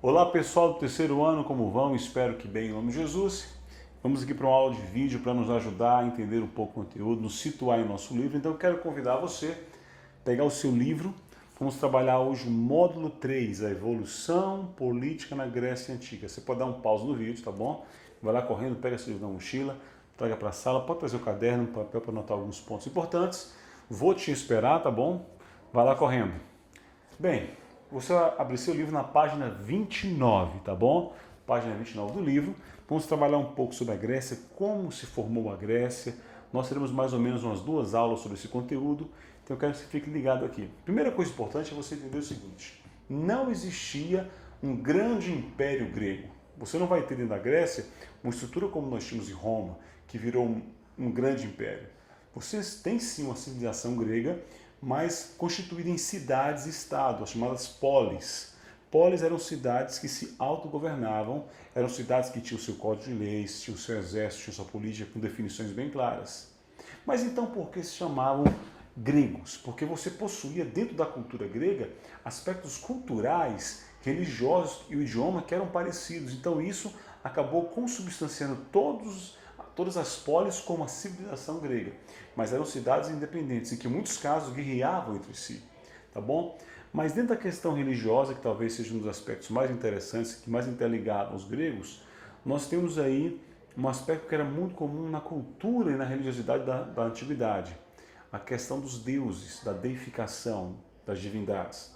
Olá pessoal do terceiro ano, como vão? Espero que bem, em nome de Jesus. Vamos aqui para uma aula de vídeo para nos ajudar a entender um pouco o conteúdo, nos situar em nosso livro. Então eu quero convidar você a pegar o seu livro. Vamos trabalhar hoje o módulo 3, a evolução política na Grécia Antiga. Você pode dar um pause no vídeo, tá bom? Vai lá correndo, pega seu livro na mochila, traga para a sala, pode trazer o caderno, um papel para anotar alguns pontos importantes. Vou te esperar, tá bom? Vai lá correndo. Bem, você vai abrir seu livro na página 29, tá bom? Página 29 do livro. Vamos trabalhar um pouco sobre a Grécia, como se formou a Grécia. Nós teremos mais ou menos umas 2 aulas sobre esse conteúdo, então eu quero que você fique ligado aqui. Primeira coisa importante é você entender o seguinte: não existia um grande império grego. Você não vai ter dentro da Grécia uma estrutura como nós tínhamos em Roma, que virou um grande império. Vocês têm sim uma civilização grega, mas constituída em cidades e estados, as chamadas polis. Polis eram cidades que se autogovernavam, eram cidades que tinham o seu código de leis, tinham o seu exército, tinham sua política com definições bem claras. Mas então por que se chamavam gregos? Porque você possuía dentro da cultura grega aspectos culturais, religiosos e o idioma que eram parecidos. Então isso acabou consubstanciando todas as polis como a civilização grega, mas eram cidades independentes e que em muitos casos guerreavam entre si, tá bom? Mas dentro da questão religiosa, que talvez seja um dos aspectos mais interessantes, que mais interligado aos gregos, nós temos aí um aspecto que era muito comum na cultura e na religiosidade da antiguidade, a questão dos deuses, da deificação das divindades.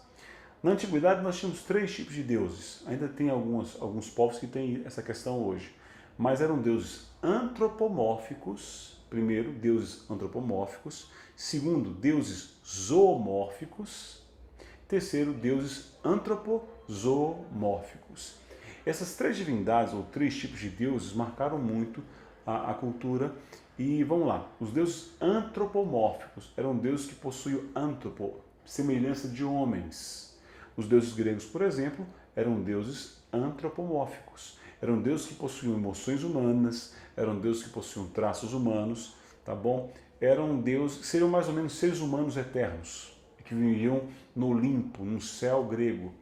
Na antiguidade nós tínhamos 3 tipos de deuses, ainda tem alguns povos que têm essa questão hoje, mas eram deuses antropomórficos, primeiro, deuses antropomórficos, segundo, deuses zoomórficos, terceiro, deuses antropozoomórficos. Essas 3 divindades, ou 3 tipos de deuses, marcaram muito a cultura. E vamos lá, os deuses antropomórficos eram deuses que possuíam antropo, semelhança de homens. Os deuses gregos, por exemplo, eram deuses antropomórficos. Eram deuses que possuíam emoções humanas, eram deuses que possuíam traços humanos, tá bom? Eram deuses, seriam mais ou menos seres humanos eternos, que viviam no Olimpo, no céu grego.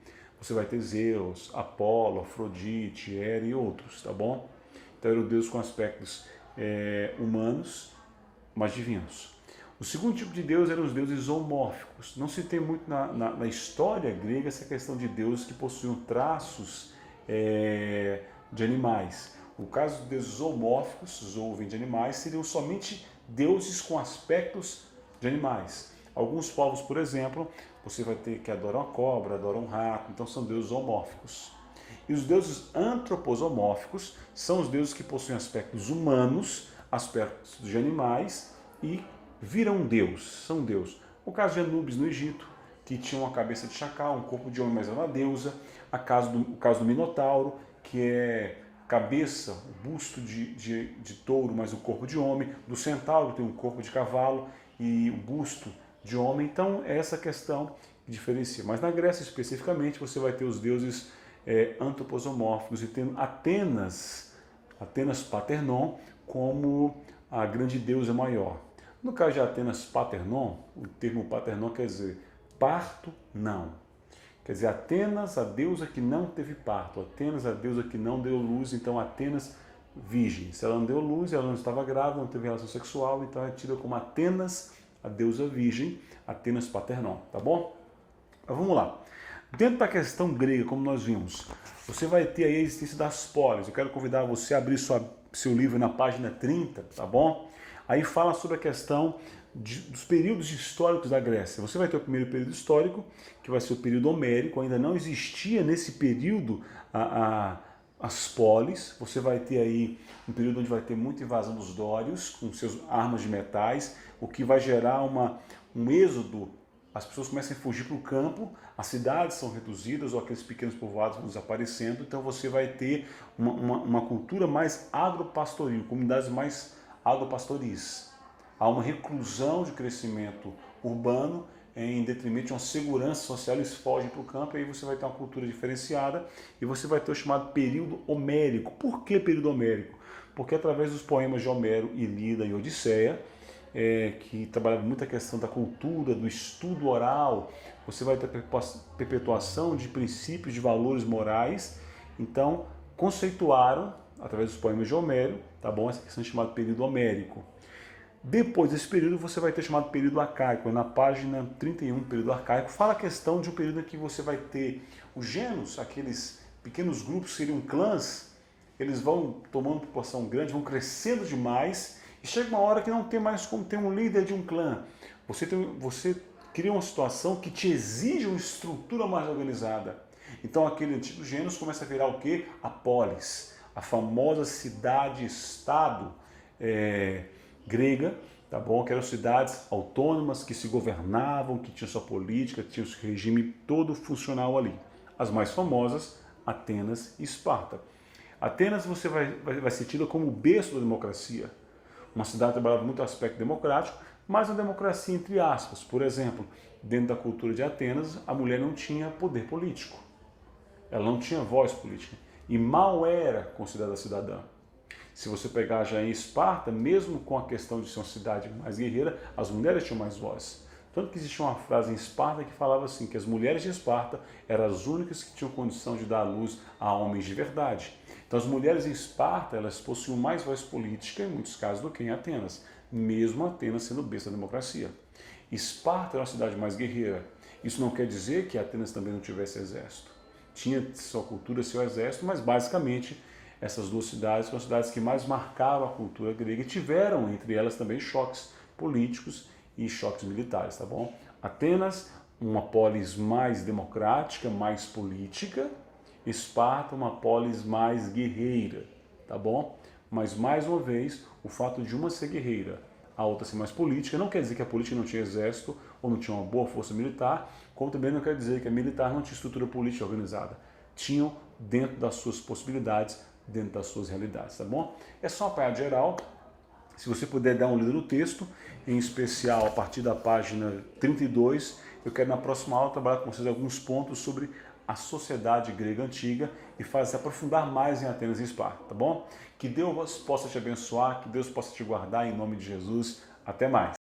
Você vai ter Zeus, Apolo, Afrodite, Hera e outros, tá bom? Então eram deuses com aspectos humanos, mas divinos. O segundo tipo de deus eram os deuses zoomórficos. Não se tem muito na história grega essa questão de deuses que possuíam traços de animais. O caso dos deuses zoomórficos, zoo vem de animais, seriam somente deuses com aspectos de animais. Alguns povos, por exemplo, você vai ter que adoram a cobra, adoram um rato, então são deuses zoomórficos. E os deuses antropozoomórficos são os deuses que possuem aspectos humanos, aspectos de animais e viram um deus, são deus. O caso de Anubis no Egito, que tinha uma cabeça de chacal, um corpo de homem, mas era uma deusa. O caso do Minotauro, que é cabeça, busto de touro, mas o corpo de homem. Do Centauro, tem um corpo de cavalo e o busto de homem. Então é essa questão que diferencia. Mas na Grécia especificamente você vai ter os deuses antropozoomórficos e tendo Atenas Paternon como a grande deusa maior. No caso de Atenas Paternon, o termo Paternon quer dizer parto não. Quer dizer, Atenas, a deusa que não teve parto. Atenas, a deusa que não deu luz. Então, Atenas, virgem. Se ela não deu luz, ela não estava grávida, não teve relação sexual, então é tida como Atenas, a deusa virgem, Atenas Paternon, tá bom? Mas vamos lá. Dentro da questão grega, como nós vimos, você vai ter aí a existência das polis. Eu quero convidar você a abrir seu livro na página 30, tá bom? Aí fala sobre a questão dos períodos históricos da Grécia. Você vai ter o primeiro período histórico, que vai ser o período homérico. Ainda não existia nesse período as polis. Você vai ter aí um período onde vai ter muita invasão dos dórios, com seus armas de metais, o que vai gerar um êxodo. As pessoas começam a fugir para o campo, as cidades são reduzidas ou aqueles pequenos povoados vão desaparecendo. Então você vai ter uma cultura mais agropastoril, comunidades mais agropastoris. Há uma reclusão de crescimento urbano em detrimento de uma segurança social, eles fogem para o campo e aí você vai ter uma cultura diferenciada e você vai ter o chamado período homérico. Por que período homérico? Porque através dos poemas de Homero, Ilíada e Odisseia, que trabalhava muito a questão da cultura, do estudo oral, você vai ter perpetuação de princípios, de valores morais. Então, conceituaram, através dos poemas de Homero, tá bom? Essa questão é chamada período homérico. Depois desse período, você vai ter chamado período arcaico. Na página 31, período arcaico, fala a questão de um período em que você vai ter os gêneros, aqueles pequenos grupos, seriam clãs, eles vão tomando proporção grande, vão crescendo demais, e chega uma hora que não tem mais como ter um líder de um clã. Você cria uma situação que te exige uma estrutura mais organizada. Então aquele antigo gênero começa a virar o quê? A polis, a famosa cidade-estado grega, tá bom? Que eram cidades autônomas, que se governavam, que tinham sua política, tinham seu regime todo funcional ali. As mais famosas, Atenas e Esparta. Atenas você vai ser tida como o berço da democracia. Uma cidade que trabalhava muito o aspecto democrático, mas uma democracia entre aspas. Por exemplo, dentro da cultura de Atenas, a mulher não tinha poder político. Ela não tinha voz política. E mal era considerada cidadã. Se você pegar já em Esparta, mesmo com a questão de ser uma cidade mais guerreira, as mulheres tinham mais voz. Tanto que existia uma frase em Esparta que falava assim, que as mulheres de Esparta eram as únicas que tinham condição de dar luz a homens de verdade. Então as mulheres em Esparta, elas possuíam mais voz política, em muitos casos, do que em Atenas, mesmo Atenas sendo o berço da democracia. Esparta era uma cidade mais guerreira. Isso não quer dizer que Atenas também não tivesse exército. Tinha sua cultura, seu exército, mas basicamente essas duas cidades foram as cidades que mais marcaram a cultura grega e tiveram entre elas também choques políticos e choques militares, tá bom? Atenas, uma polis mais democrática, mais política. Esparta, uma polis mais guerreira, tá bom? Mas, mais uma vez, o fato de uma ser guerreira, a outra ser mais política, não quer dizer que a política não tinha exército ou não tinha uma boa força militar, como também não quer dizer que a militar não tinha estrutura política organizada. Tinham dentro das suas possibilidades, dentro das suas realidades, tá bom? É só uma apanhada geral. Se você puder dar uma lida no texto, em especial a partir da página 32, eu quero na próxima aula trabalhar com vocês alguns pontos sobre a sociedade grega antiga e fazer aprofundar mais em Atenas e Esparta, tá bom? Que Deus possa te abençoar, que Deus possa te guardar em nome de Jesus. Até mais.